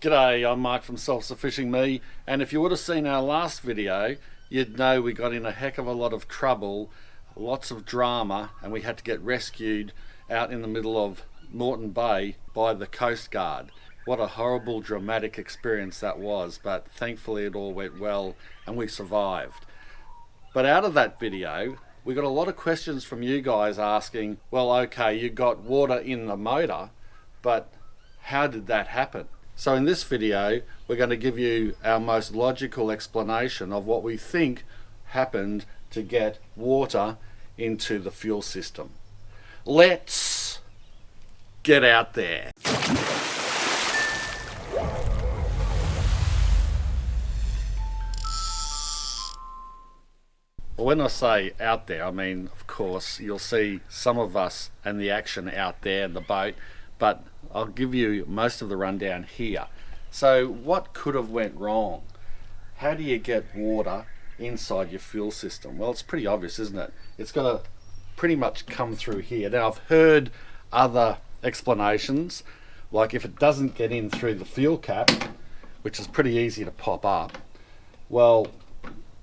G'day, I'm Mark from Self-Sufficing Me, and if you would have seen our last video, you'd know we got in a heck of a lot of trouble, lots of drama, and we had to get rescued out in the middle of Moreton Bay by the Coast Guard. What a horrible, dramatic experience that was, but thankfully it all went well and we survived. But out of that video, we got a lot of questions from you guys asking, well, okay, you got water in the motor, but how did that happen? So in this video, we're going to give you our most logical explanation of what we think happened to get water into the fuel system. Let's get out there. Well, when I say out there, I mean, of course, you'll see some of us and the action out there in the boat, but I'll give you most of the rundown here. So what could have went wrong? How do you get water inside your fuel system? Well, it's pretty obvious, isn't it? It's got to pretty much come through here. Now, I've heard other explanations, like if it doesn't get in through the fuel cap, which is pretty easy to pop up, well,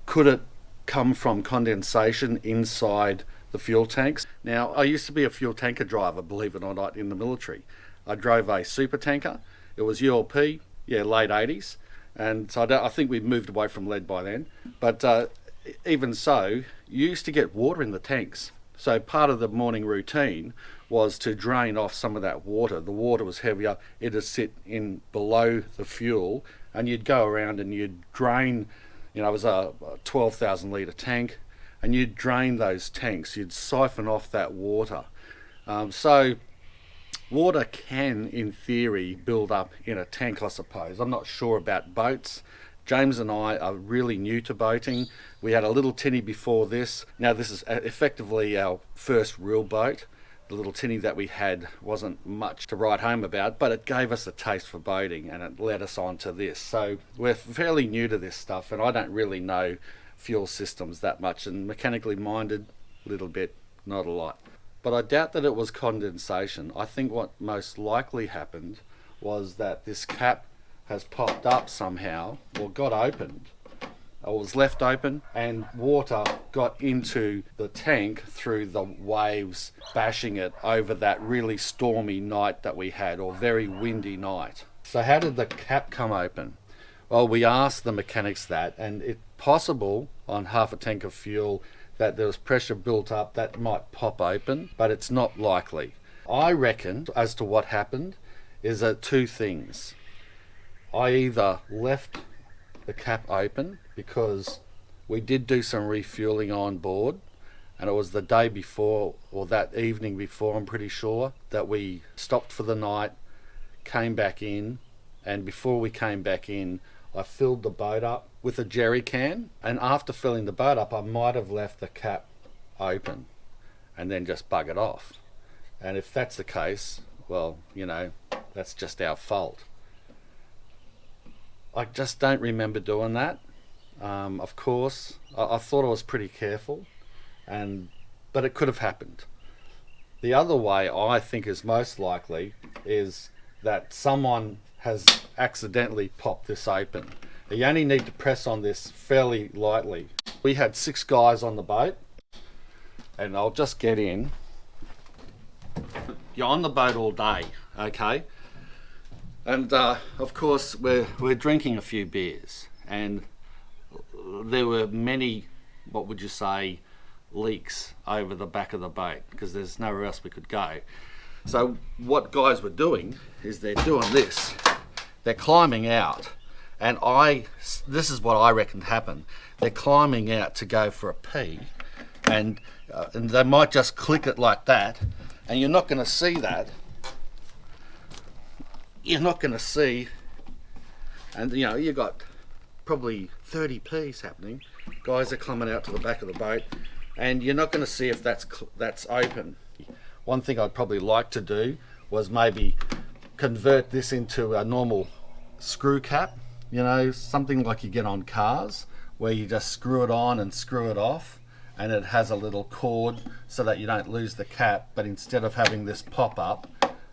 could it come from condensation inside the fuel tanks? Now, I used to be a fuel tanker driver, believe it or not, in the military. I drove a super tanker. It was ULP, late 80s, and so I think we'd moved away from lead by then. But even so, you used to get water in the tanks. So part of the morning routine was to drain off some of that water. The water was heavier, it'd sit in below the fuel, and you'd go around and you'd drain, it was a 12,000 litre tank, and you'd drain those tanks, you'd siphon off that water. So water can, in theory, build up in a tank, I suppose. I'm not sure about boats. James and I are really new to boating. We had a little tinny before this. Now this is effectively our first real boat. The little tinny that we had wasn't much to write home about, but it gave us a taste for boating and it led us on to this. So we're fairly new to this stuff, and I don't really know fuel systems that much, and mechanically minded a little bit, not a lot. But I doubt that it was condensation. I think what most likely happened was that this cap has popped up somehow, or got opened, or was left open, and water got into the tank through the waves bashing it over that really stormy night that we had, or very windy night. So how did the cap come open? Well, we asked the mechanics that, and it's possible on half a tank of fuel that there was pressure built up that might pop open, but it's not likely. I reckon, as to what happened, is that two things. I either left the cap open because we did do some refueling on board, and it was the day before, or that evening before, I'm pretty sure, that we stopped for the night, came back in, and before we came back in, I filled the boat up with a jerry can, and after filling the boat up, I might have left the cap open and then just buggered off. And if that's the case, well, that's just our fault. I just don't remember doing that. Of course, I thought I was pretty careful, but it could have happened. The other way I think is most likely is that someone has accidentally popped this open. You only need to press on this fairly lightly. We had 6 guys on the boat, and I'll just get in. You're on the boat all day, okay? And of course we're drinking a few beers, and there were many, what would you say, leaks over the back of the boat because there's nowhere else we could go. So what guys were doing is they're doing this. They're climbing out, and this is what I reckon happened. They're climbing out to go for a pee, and they might just click it like that, and you're not going to see that. You're not going to see, and you've got probably 30 P's happening. Guys are climbing out to the back of the boat, and you're not going to see if that's open. One thing I'd probably like to do was maybe convert this into a normal screw cap, something like you get on cars, where you just screw it on and screw it off, and it has a little cord so that you don't lose the cap, but instead of having this pop up,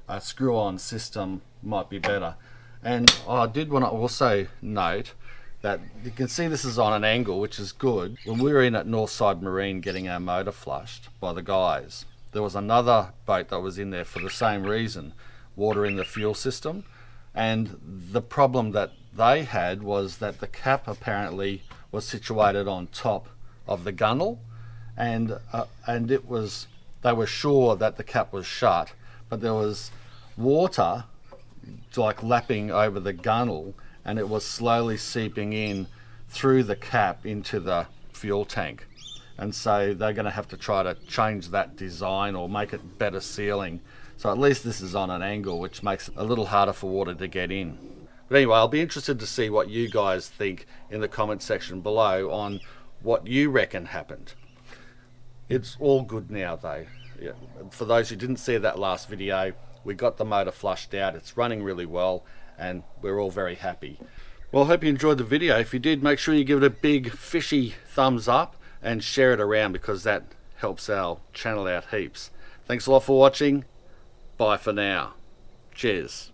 a screw-on system might be better. And I did want to also note that you can see this is on an angle, which is good. When we were in at Northside Marine getting our motor flushed by the guys, there was another boat that was in there for the same reason, water in the fuel system. And the problem that they had was that the cap apparently was situated on top of the gunnel, and it was, they were sure that the cap was shut, but there was water like lapping over the gunnel, and it was slowly seeping in through the cap into the fuel tank. And so they're going to have to try to change that design or make it better sealing. So at least this is on an angle, which makes it a little harder for water to get in. But anyway, I'll be interested to see what you guys think in the comment section below on what you reckon happened. It's all good now though. Yeah. For those who didn't see that last video, we got the motor flushed out. It's running really well and we're all very happy. Well, I hope you enjoyed the video. If you did, make sure you give it a big fishy thumbs up and share it around, because that helps our channel out heaps. Thanks a lot for watching. Bye for now. Cheers.